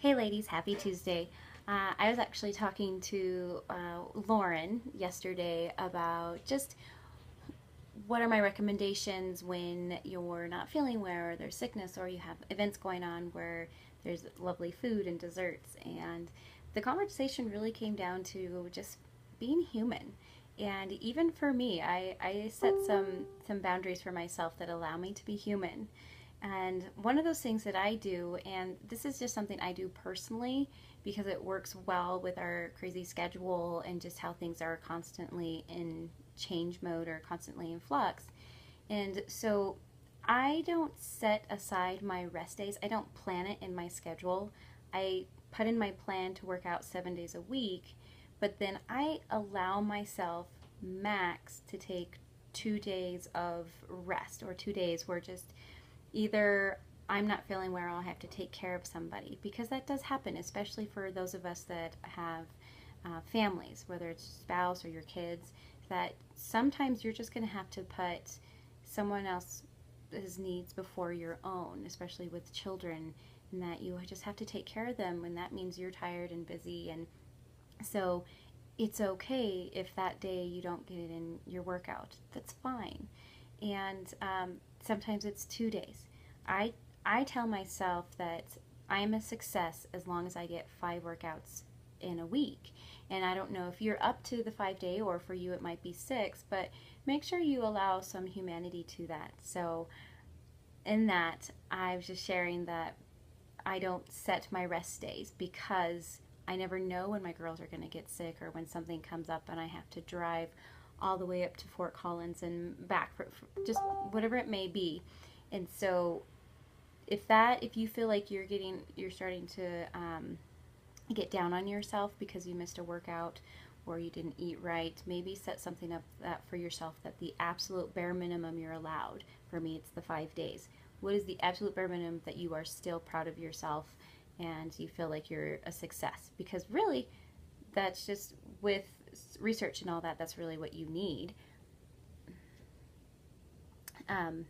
Hey ladies, happy Tuesday. I was actually talking to Lauren yesterday about just what are my recommendations when you're not feeling well or there's sickness or you have events going on where there's lovely food and desserts. And the conversation really came down to just being human. And even for me, I set some boundaries for myself that allow me to be human. And one of those things that I do, and this is just something I do personally because it works well with our crazy schedule and just how things are constantly in change mode or constantly in flux. And so I don't set aside my rest days, I don't plan it in my schedule. I put in my plan to work out 7 days a week, but then I allow myself max to take 2 days of rest or 2 days where just either I'm not feeling well, I have to take care of somebody, because that does happen, especially for those of us that have families, whether it's spouse or your kids, that sometimes you're just going to have to put someone else's needs before your own, especially with children, and that you just have to take care of them when that means you're tired and busy. And so it's okay if that day you don't get it in your workout. That's fine. And sometimes it's 2 days. I I tell myself that I'm a success as long as I get 5 workouts in a week. And I don't know if you're up to the 5 day, or for you it might be six, but make sure you allow some humanity to that. So in that, I was just sharing that I don't set my rest days because I never know when my girls are going to get sick or when something comes up and I have to drive all the way up to Fort Collins and back for just whatever it may be. And so if you feel like you're starting to get down on yourself because you missed a workout or you didn't eat right, maybe set something up that for yourself that the absolute bare minimum you're allowed. For me, it's the 5 days. What is the absolute bare minimum that you are still proud of yourself and you feel like you're a success? Because really, that's just with research and all that, that's really what you need. Um,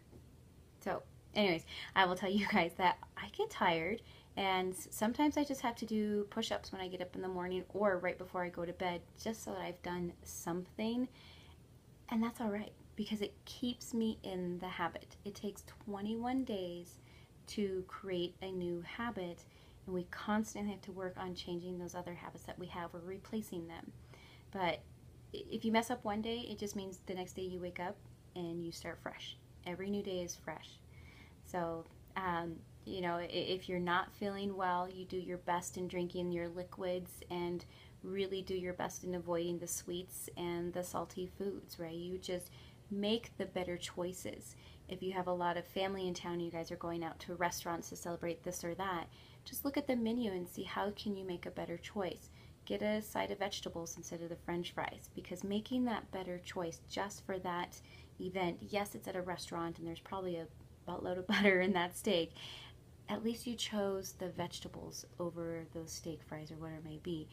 so, anyways, I will tell you guys that I get tired, and sometimes I just have to do push ups when I get up in the morning or right before I go to bed, just so that I've done something. And that's all right because it keeps me in the habit. It takes 21 days to create a new habit, and we constantly have to work on changing those other habits that we have or replacing them. But if you mess up one day, it just means the next day you wake up and you start fresh. Every new day is fresh. So, if you're not feeling well, you do your best in drinking your liquids and really do your best in avoiding the sweets and the salty foods, right? You just make the better choices. If you have a lot of family in town, you guys are going out to restaurants to celebrate this or that, just look at the menu and see how can you make a better choice. Get a side of vegetables instead of the french fries, because making that better choice just for that event, yes, it's at a restaurant and there's probably a buttload of butter in that steak, at least you chose the vegetables over those steak fries or whatever it may be.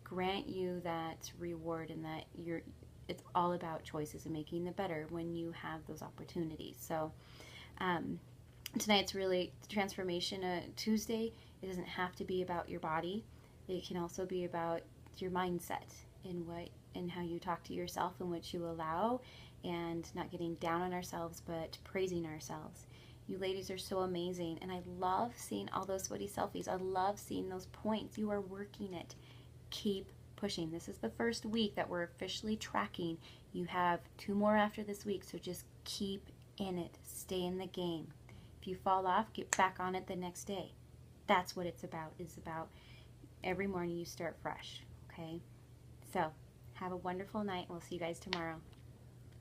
Grant you that reward, and that it's all about choices and making the better when you have those opportunities. So um, tonight's really Transformation Tuesday. It doesn't have to be about your body. It can also be about your mindset and how you talk to yourself and what you allow, and not getting down on ourselves but praising ourselves. You ladies are so amazing, and I love seeing all those sweaty selfies. I love seeing those points. You are working it. Keep pushing. This is the first week that we're officially tracking. You have 2 more after this week, so just keep in it. Stay in the game. If you fall off, get back on it the next day. That's what it's about. It's about every morning you start fresh, okay? So, have a wonderful night. We'll see you guys tomorrow.